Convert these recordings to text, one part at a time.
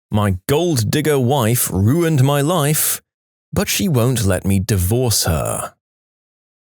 My gold digger wife ruined my life, but she won't let me divorce her.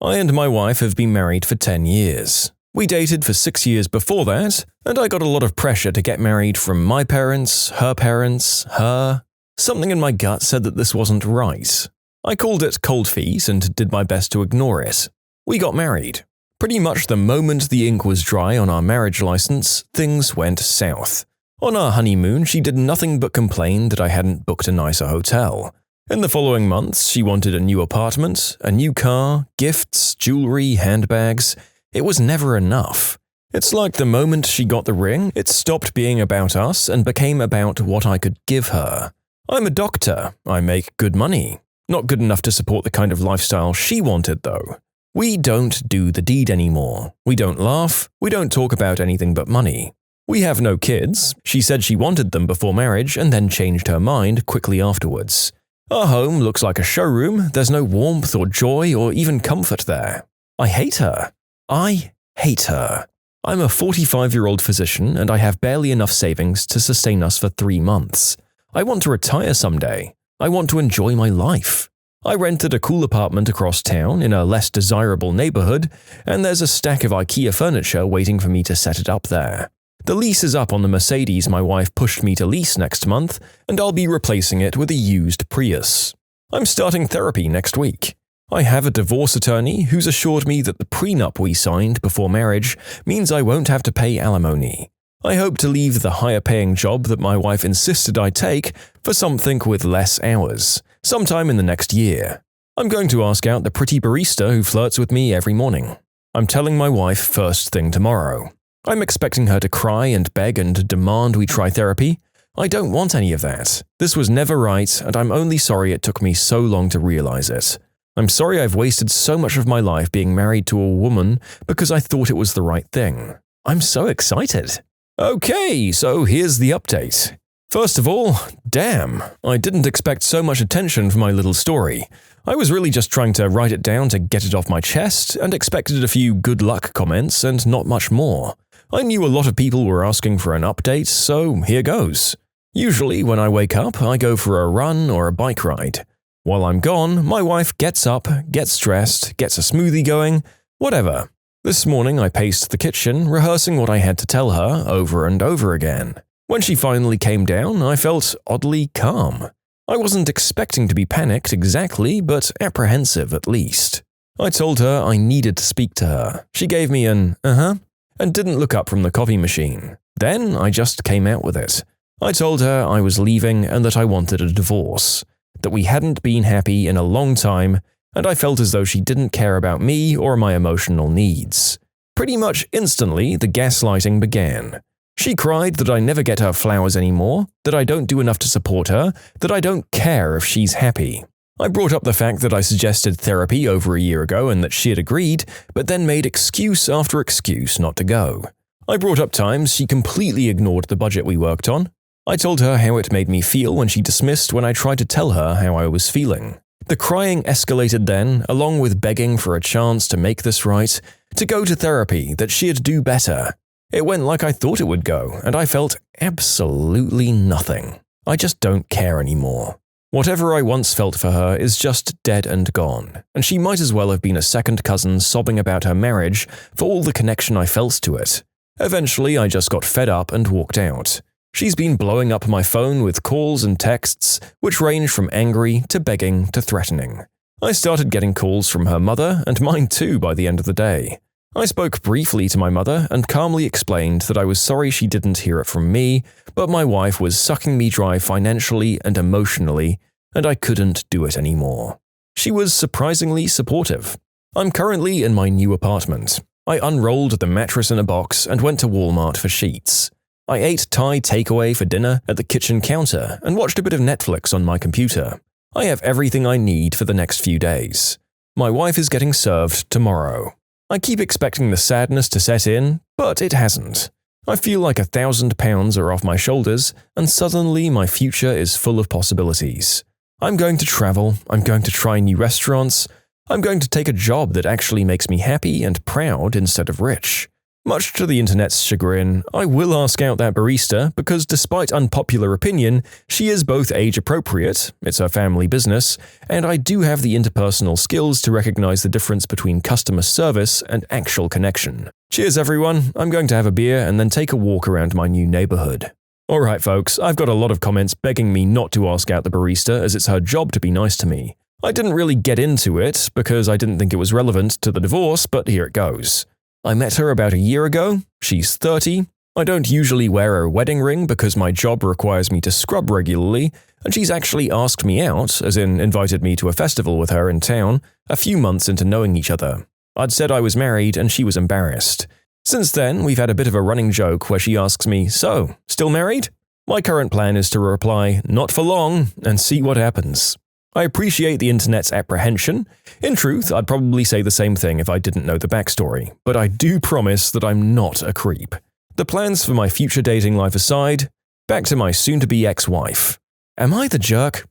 I and my wife have been married for 10 years. We dated for 6 years before that, and I got a lot of pressure to get married from my parents, her. Something in my gut said that this wasn't right. I called it cold feet and did my best to ignore it. We got married. Pretty much the moment the ink was dry on our marriage license, things went south. On our honeymoon, she did nothing but complain that I hadn't booked a nicer hotel. In the following months, she wanted a new apartment, a new car, gifts, jewelry, handbags. It was never enough. It's like the moment she got the ring, it stopped being about us and became about what I could give her. I'm a doctor. I make good money. Not good enough to support the kind of lifestyle she wanted, though. We don't do the deed anymore. We don't laugh. We don't talk about anything but money. We have no kids. She said she wanted them before marriage and then changed her mind quickly afterwards. Our home looks like a showroom. There's no warmth or joy or even comfort there. I hate her. I hate her. I'm a 45-year-old physician and I have barely enough savings to sustain us for 3 months. I want to retire someday. I want to enjoy my life. I rented a cool apartment across town in a less desirable neighborhood, and there's a stack of IKEA furniture waiting for me to set it up there. The lease is up on the Mercedes my wife pushed me to lease next month, and I'll be replacing it with a used Prius. I'm starting therapy next week. I have a divorce attorney who's assured me that the prenup we signed before marriage means I won't have to pay alimony. I hope to leave the higher-paying job that my wife insisted I take for something with less hours, sometime in the next year. I'm going to ask out the pretty barista who flirts with me every morning. I'm telling my wife first thing tomorrow. I'm expecting her to cry and beg and demand we try therapy. I don't want any of that. This was never right, and I'm only sorry it took me so long to realize it. I'm sorry I've wasted so much of my life being married to a woman because I thought it was the right thing. I'm so excited. Okay, so here's the update. First of all, damn, I didn't expect so much attention for my little story. I was really just trying to write it down to get it off my chest and expected a few good luck comments and not much more. I knew a lot of people were asking for an update, so here goes. Usually when I wake up, I go for a run or a bike ride. While I'm gone, my wife gets up, gets dressed, gets a smoothie going, whatever. This morning I paced the kitchen, rehearsing what I had to tell her over and over again. When she finally came down, I felt oddly calm. I wasn't expecting to be panicked exactly, but apprehensive at least. I told her I needed to speak to her. She gave me an and didn't look up from the coffee machine. Then I just came out with it. I told her I was leaving and that I wanted a divorce, that we hadn't been happy in a long time, and I felt as though she didn't care about me or my emotional needs. Pretty much instantly, the gaslighting began. She cried that I never get her flowers anymore, that I don't do enough to support her, that I don't care if she's happy. I brought up the fact that I suggested therapy over a year ago and that she had agreed, but then made excuse after excuse not to go. I brought up times she completely ignored the budget we worked on. I told her how it made me feel when she dismissed when I tried to tell her how I was feeling. The crying escalated then, along with begging for a chance to make this right, to go to therapy, that she'd do better. It went like I thought it would go, and I felt absolutely nothing. I just don't care anymore. Whatever I once felt for her is just dead and gone, and she might as well have been a second cousin sobbing about her marriage for all the connection I felt to it. Eventually, I just got fed up and walked out. She's been blowing up my phone with calls and texts, which range from angry to begging to threatening. I started getting calls from her mother, and mine too by the end of the day. I spoke briefly to my mother and calmly explained that I was sorry she didn't hear it from me, but my wife was sucking me dry financially and emotionally, and I couldn't do it anymore. She was surprisingly supportive. I'm currently in my new apartment. I unrolled the mattress in a box and went to Walmart for sheets. I ate Thai takeaway for dinner at the kitchen counter and watched a bit of Netflix on my computer. I have everything I need for the next few days. My wife is getting served tomorrow. I keep expecting the sadness to set in, but it hasn't. I feel like 1,000 pounds are off my shoulders, and suddenly my future is full of possibilities. I'm going to travel, I'm going to try new restaurants, I'm going to take a job that actually makes me happy and proud instead of rich. Much to the internet's chagrin, I will ask out that barista because despite unpopular opinion, she is both age-appropriate, it's her family business, and I do have the interpersonal skills to recognize the difference between customer service and actual connection. Cheers everyone, I'm going to have a beer and then take a walk around my new neighborhood. Alright folks, I've got a lot of comments begging me not to ask out the barista as it's her job to be nice to me. I didn't really get into it because I didn't think it was relevant to the divorce, but here it goes. I met her about a year ago, she's 30, I don't usually wear a wedding ring because my job requires me to scrub regularly, and she's actually asked me out, as in invited me to a festival with her in town, a few months into knowing each other. I'd said I was married and she was embarrassed. Since then, we've had a bit of a running joke where she asks me, "So, still married?" My current plan is to reply, "Not for long," and see what happens. I appreciate the internet's apprehension. In truth, I'd probably say the same thing if I didn't know the backstory, but I do promise that I'm not a creep. The plans for my future dating life aside, back to my soon-to-be ex-wife. Am I the jerk?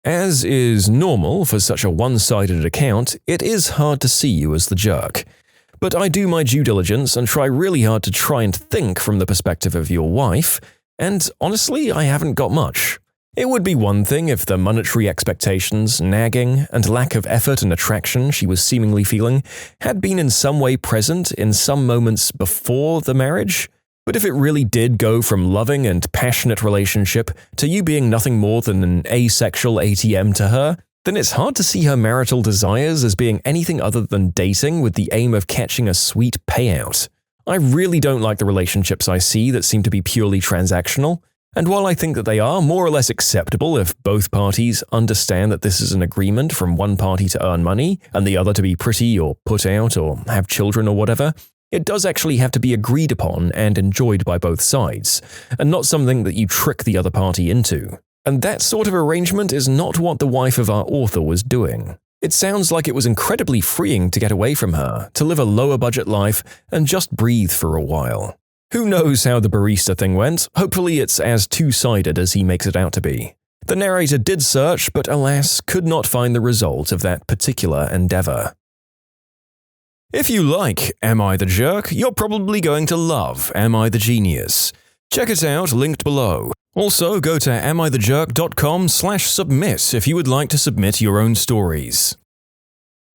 As is normal for such a one-sided account, it is hard to see you as the jerk. But I do my due diligence and try really hard to try and think from the perspective of your wife, and honestly, I haven't got much. It would be one thing if the monetary expectations, nagging, and lack of effort and attraction she was seemingly feeling had been in some way present in some moments before the marriage, but if it really did go from loving and passionate relationship to you being nothing more than an asexual ATM to her, then it's hard to see her marital desires as being anything other than dating with the aim of catching a sweet payout. I really don't like the relationships I see that seem to be purely transactional. And while I think that they are more or less acceptable if both parties understand that this is an agreement from one party to earn money and the other to be pretty or put out or have children or whatever, it does actually have to be agreed upon and enjoyed by both sides, and not something that you trick the other party into. And that sort of arrangement is not what the wife of our author was doing. It sounds like it was incredibly freeing to get away from her, to live a lower budget life and just breathe for a while. Who knows how the barista thing went? Hopefully it's as two-sided as he makes it out to be. The narrator did search, but alas, could not find the result of that particular endeavor. If you like Am I the Jerk, you're probably going to love Am I the Genius. Check it out, linked below. Also, go to amithejerk.com/submit if you would like to submit your own stories.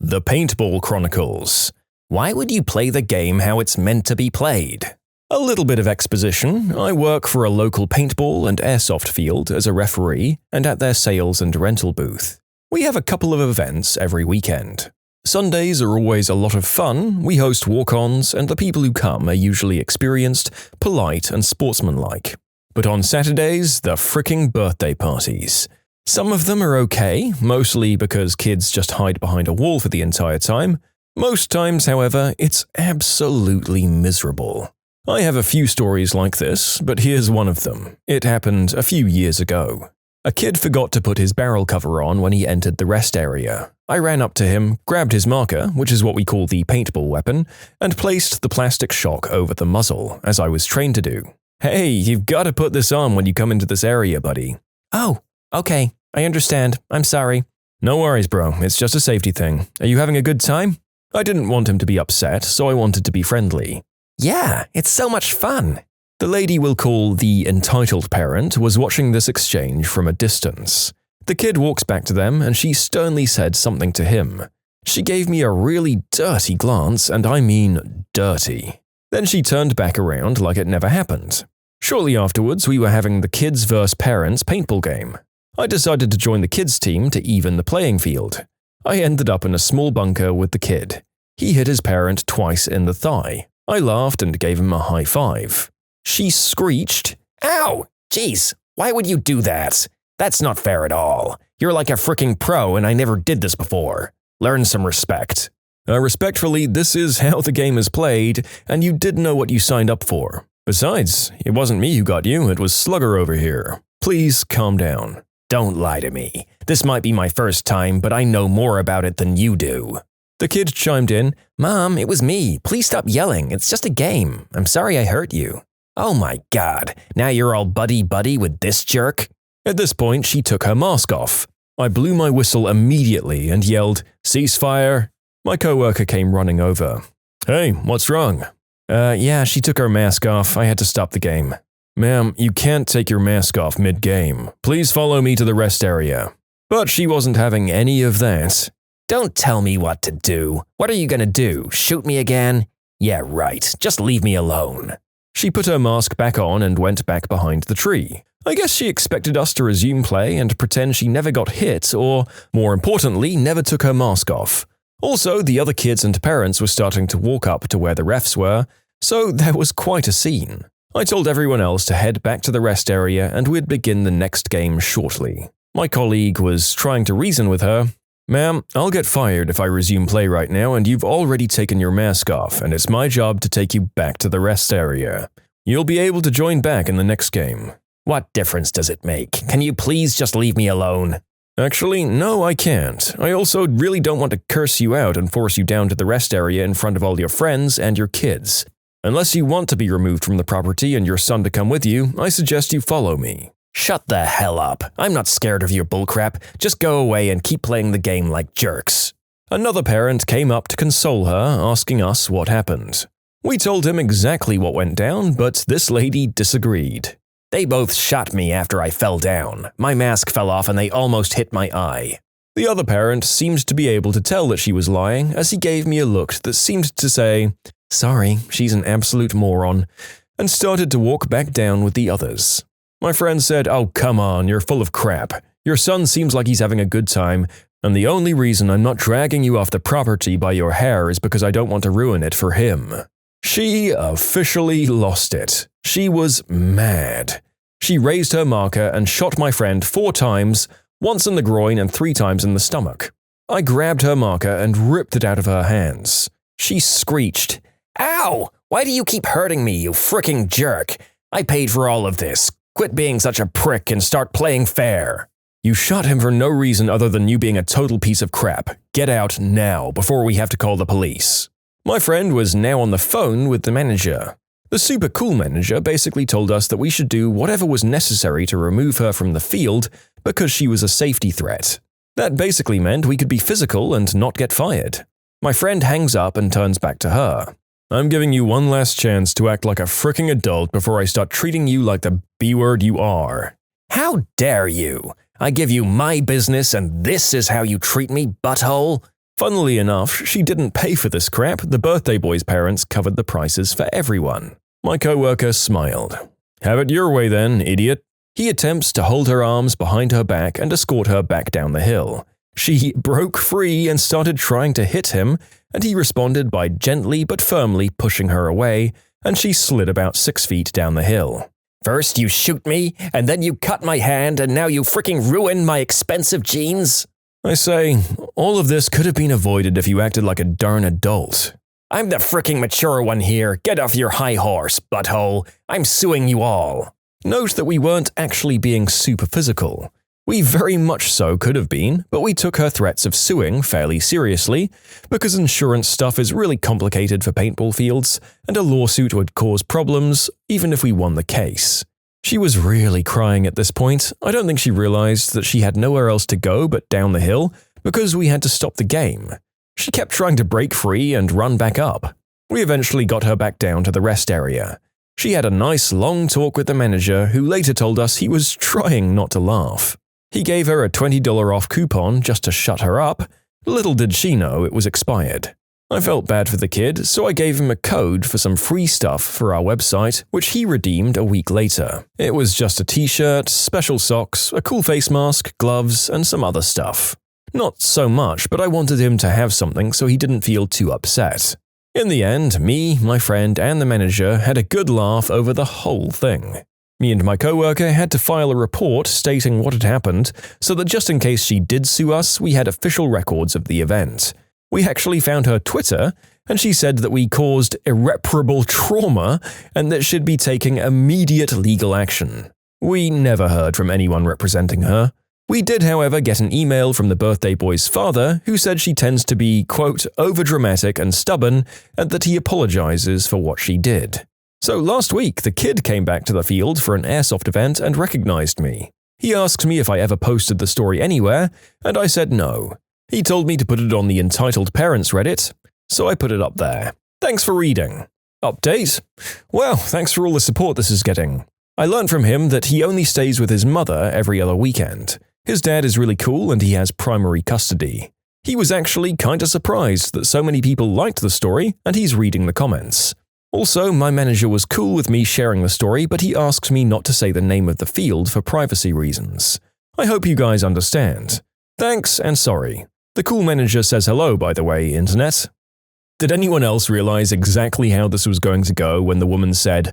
The Paintball Chronicles. Why would you play the game how it's meant to be played? A little bit of exposition. I work for a local paintball and airsoft field as a referee and at their sales and rental booth. We have a couple of events every weekend. Sundays are always a lot of fun. We host walk-ons and the people who come are usually experienced, polite and sportsmanlike. But on Saturdays, the fricking birthday parties. Some of them are okay, mostly because kids just hide behind a wall for the entire time. Most times, however, it's absolutely miserable. I have a few stories like this, but here's one of them. It happened a few years ago. A kid forgot to put his barrel cover on when he entered the rest area. I ran up to him, grabbed his marker, which is what we call the paintball weapon, and placed the plastic shock over the muzzle, as I was trained to do. "Hey, you've got to put this on when you come into this area, buddy." "Oh, okay, I understand. I'm sorry." "No worries, bro. It's just a safety thing. Are you having a good time?" I didn't want him to be upset, so I wanted to be friendly. "Yeah, it's so much fun." The lady we'll call the entitled parent was watching this exchange from a distance. The kid walks back to them and she sternly said something to him. She gave me a really dirty glance, and I mean dirty. Then she turned back around like it never happened. Shortly afterwards, we were having the kids vs parents paintball game. I decided to join the kids team to even the playing field. I ended up in a small bunker with the kid. He hit his parent twice in the thigh. I laughed and gave him a high five. She screeched, "Ow! Jeez, why would you do that? That's not fair at all. You're like a freaking pro and I never did this before. Learn some respect." Respectfully, this is how the game is played, and you did know what you signed up for. Besides, it wasn't me who got you, it was Slugger over here. Please calm down. "Don't lie to me. This might be my first time, but I know more about it than you do." The kid chimed in, "Mom, it was me. Please stop yelling. It's just a game. I'm sorry I hurt you." "Oh my god, now you're all buddy-buddy with this jerk?" At this point, she took her mask off. I blew my whistle immediately and yelled, "Ceasefire!" My coworker came running over. "Hey, what's wrong?" Yeah, she took her mask off. I had to stop the game. Ma'am, you can't take your mask off mid-game. Please follow me to the rest area. But she wasn't having any of that. Don't tell me what to do. What are you gonna do? Shoot me again? Yeah, right. Just leave me alone. She put her mask back on and went back behind the tree. I guess she expected us to resume play and pretend she never got hit or, more importantly, never took her mask off. Also, the other kids and parents were starting to walk up to where the refs were, so there was quite a scene. I told everyone else to head back to the rest area and we'd begin the next game shortly. My colleague was trying to reason with her. Ma'am, I'll get fired if I resume play right now and you've already taken your mask off and it's my job to take you back to the rest area. You'll be able to join back in the next game. What difference does it make? Can you please just leave me alone? Actually, no, I can't. I also really don't want to curse you out and force you down to the rest area in front of all your friends and your kids. Unless you want to be removed from the property and your son to come with you, I suggest you follow me. Shut the hell up. I'm not scared of your bullcrap. Just go away and keep playing the game like jerks. Another parent came up to console her, asking us what happened. We told him exactly what went down, but this lady disagreed. They both shot me after I fell down. My mask fell off and they almost hit my eye. The other parent seemed to be able to tell that she was lying as he gave me a look that seemed to say, "Sorry, she's an absolute moron," and started to walk back down with the others. My friend said, "Oh, come on, you're full of crap. Your son seems like he's having a good time, and the only reason I'm not dragging you off the property by your hair is because I don't want to ruin it for him." She officially lost it. She was mad. She raised her marker and shot my friend 4 times, once in the groin and 3 times in the stomach. I grabbed her marker and ripped it out of her hands. She screeched, "Ow! Why do you keep hurting me, you fricking jerk? I paid for all of this. Quit being such a prick and start playing fair." You shot him for no reason other than you being a total piece of crap. Get out now before we have to call the police. My friend was now on the phone with the manager. The super cool manager basically told us that we should do whatever was necessary to remove her from the field because she was a safety threat. That basically meant we could be physical and not get fired. My friend hangs up and turns back to her. I'm giving you one last chance to act like a fricking adult before I start treating you like the B-word you are. How dare you? I give you my business and this is how you treat me, butthole? Funnily enough, she didn't pay for this crap. The birthday boy's parents covered the prices for everyone. My coworker smiled. Have it your way then, idiot. He attempts to hold her arms behind her back and escort her back down the hill. She broke free and started trying to hit him, and he responded by gently but firmly pushing her away, and she slid about 6 feet down the hill. First you shoot me, and then you cut my hand, and now you freaking ruin my expensive jeans? I say, all of this could have been avoided if you acted like a darn adult. I'm the freaking mature one here. Get off your high horse, butthole. I'm suing you all. Note that we weren't actually being super physical. We very much so could have been, but we took her threats of suing fairly seriously, because insurance stuff is really complicated for paintball fields, and a lawsuit would cause problems even if we won the case. She was really crying at this point. I don't think she realized that she had nowhere else to go but down the hill, because we had to stop the game. She kept trying to break free and run back up. We eventually got her back down to the rest area. She had a nice long talk with the manager, who later told us he was trying not to laugh. He gave her a $20 off coupon just to shut her up. Little did she know it was expired. I felt bad for the kid, so I gave him a code for some free stuff for our website, which he redeemed a week later. It was just a t-shirt, special socks, a cool face mask, gloves, and some other stuff. Not so much, but I wanted him to have something so he didn't feel too upset. In the end, me, my friend, and the manager had a good laugh over the whole thing. Me and my coworker had to file a report stating what had happened, so that just in case she did sue us, we had official records of the event. We actually found her Twitter, and she said that we caused irreparable trauma and that she'd be taking immediate legal action. We never heard from anyone representing her. We did, however, get an email from the birthday boy's father who said she tends to be, quote, overdramatic and stubborn, and that he apologizes for what she did. So last week, the kid came back to the field for an airsoft event and recognized me. He asked me if I ever posted the story anywhere, and I said no. He told me to put it on the Entitled Parents Reddit, so I put it up there. Thanks for reading. Update? Well, thanks for all the support this is getting. I learned from him that he only stays with his mother every other weekend. His dad is really cool and he has primary custody. He was actually kinda surprised that so many people liked the story and he's reading the comments. Also, my manager was cool with me sharing the story, but he asks me not to say the name of the field for privacy reasons. I hope you guys understand. Thanks and sorry. The cool manager says hello, by the way, Internet. Did anyone else realize exactly how this was going to go when the woman said,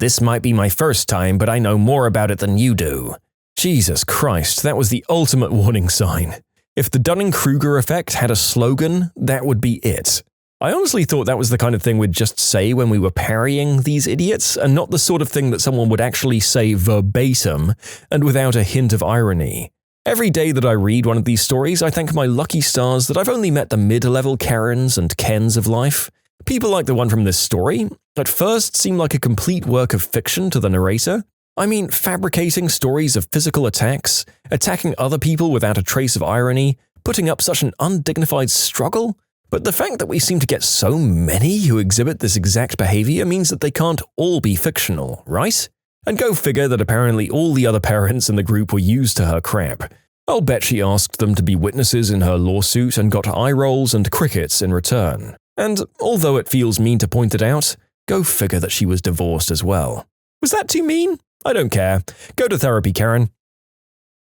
"This might be my first time, but I know more about it than you do"? Jesus Christ, that was the ultimate warning sign. If the Dunning-Kruger effect had a slogan, that would be it. I honestly thought that was the kind of thing we'd just say when we were parrying these idiots, and not the sort of thing that someone would actually say verbatim and without a hint of irony. Every day that I read one of these stories, I thank my lucky stars that I've only met the mid-level Karens and Kens of life. People like the one from this story, at first seem like a complete work of fiction to the narrator. I mean, fabricating stories of physical attacks, attacking other people without a trace of irony, putting up such an undignified struggle. But the fact that we seem to get so many who exhibit this exact behavior means that they can't all be fictional, right? And go figure that apparently all the other parents in the group were used to her crap. I'll bet she asked them to be witnesses in her lawsuit and got eye rolls and crickets in return. And although it feels mean to point it out, go figure that she was divorced as well. Was that too mean? I don't care. Go to therapy, Karen.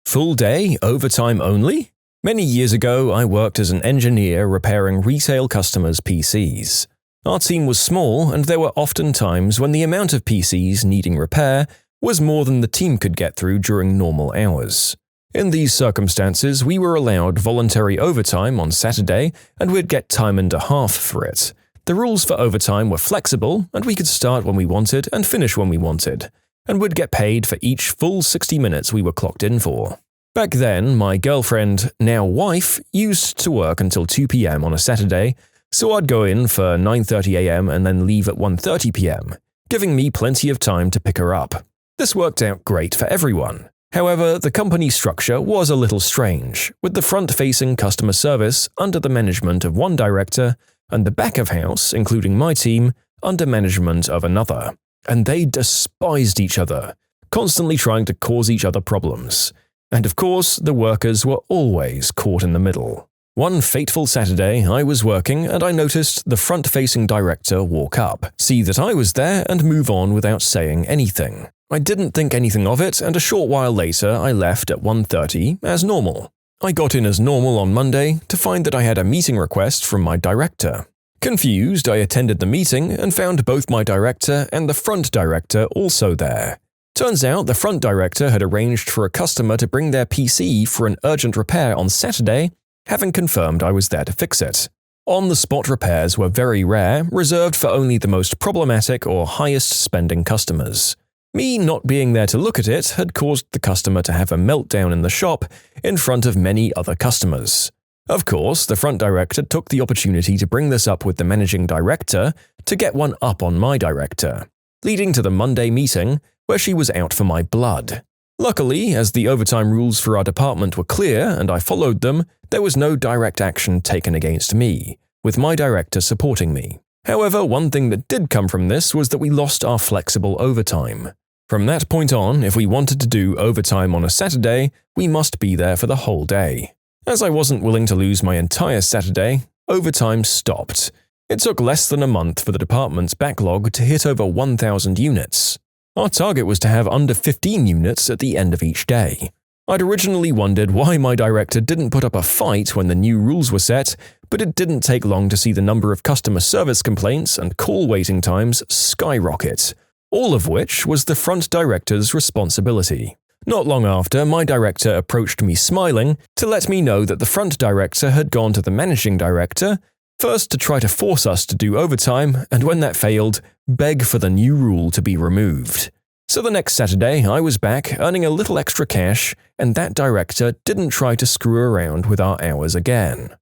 Full day, overtime only? Many years ago, I worked as an engineer repairing retail customers' PCs. Our team was small, and there were often times when the amount of PCs needing repair was more than the team could get through during normal hours. In these circumstances, we were allowed voluntary overtime on Saturday, and we'd get time and a half for it. The rules for overtime were flexible, and we could start when we wanted and finish when we wanted, and would get paid for each full 60 minutes we were clocked in for. Back then, my girlfriend, now wife, used to work until 2 p.m. on a Saturday, so I'd go in for 9:30 a.m. and then leave at 1:30 p.m., giving me plenty of time to pick her up. This worked out great for everyone. However, the company structure was a little strange, with the front-facing customer service under the management of one director and the back of house, including my team, under management of another. And they despised each other, constantly trying to cause each other problems. And of course, the workers were always caught in the middle. One fateful Saturday, I was working and I noticed the front-facing director walk up, see that I was there and move on without saying anything. I didn't think anything of it, and a short while later I left at 1:30 as normal. I got in as normal on Monday to find that I had a meeting request from my director. Confused, I attended the meeting and found both my director and the front director also there. Turns out the front director had arranged for a customer to bring their PC for an urgent repair on Saturday, having confirmed I was there to fix it. On-the-spot repairs were very rare, reserved for only the most problematic or highest-spending customers. Me not being there to look at it had caused the customer to have a meltdown in the shop in front of many other customers. Of course, the front director took the opportunity to bring this up with the managing director to get one up on my director, leading to the Monday meeting where she was out for my blood. Luckily, as the overtime rules for our department were clear and I followed them, there was no direct action taken against me, with my director supporting me. However, one thing that did come from this was that we lost our flexible overtime. From that point on, if we wanted to do overtime on a Saturday, we must be there for the whole day. As I wasn't willing to lose my entire Saturday, overtime stopped. It took less than a month for the department's backlog to hit over 1,000 units. Our target was to have under 15 units at the end of each day. I'd originally wondered why my director didn't put up a fight when the new rules were set, but it didn't take long to see the number of customer service complaints and call waiting times skyrocket, all of which was the front director's responsibility. Not long after, my director approached me smiling to let me know that the front director had gone to the managing director, first to try to force us to do overtime, and when that failed, beg for the new rule to be removed. So the next Saturday, I was back earning a little extra cash, and that director didn't try to screw around with our hours again.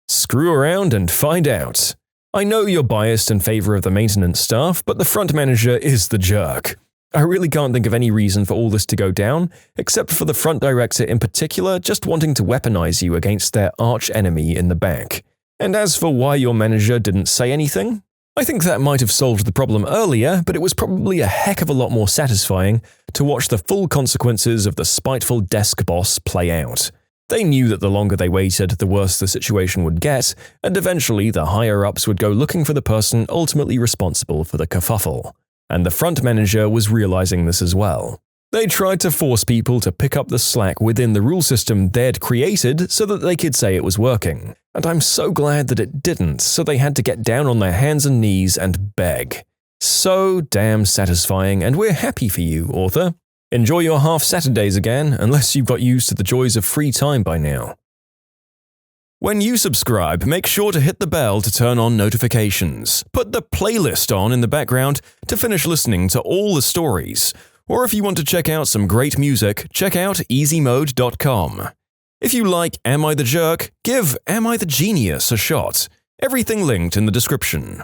Screw around and find out. I know you're biased in favor of the maintenance staff, but the front manager is the jerk. I really can't think of any reason for all this to go down, except for the front director in particular just wanting to weaponize you against their arch enemy in the back. And as for why your manager didn't say anything, I think that might have solved the problem earlier, but it was probably a heck of a lot more satisfying to watch the full consequences of the spiteful desk boss play out. They knew that the longer they waited, the worse the situation would get, and eventually the higher-ups would go looking for the person ultimately responsible for the kerfuffle. And the front manager was realizing this as well. They tried to force people to pick up the slack within the rule system they'd created so that they could say it was working. And I'm so glad that it didn't, so they had to get down on their hands and knees and beg. So damn satisfying, and we're happy for you, author. Enjoy your half Saturdays again, unless you've got used to the joys of free time by now. When you subscribe, make sure to hit the bell to turn on notifications. Put the playlist on in the background to finish listening to all the stories. Or if you want to check out some great music, check out easymode.com. If you like Am I the Jerk, give Am I the Genius a shot. Everything linked in the description.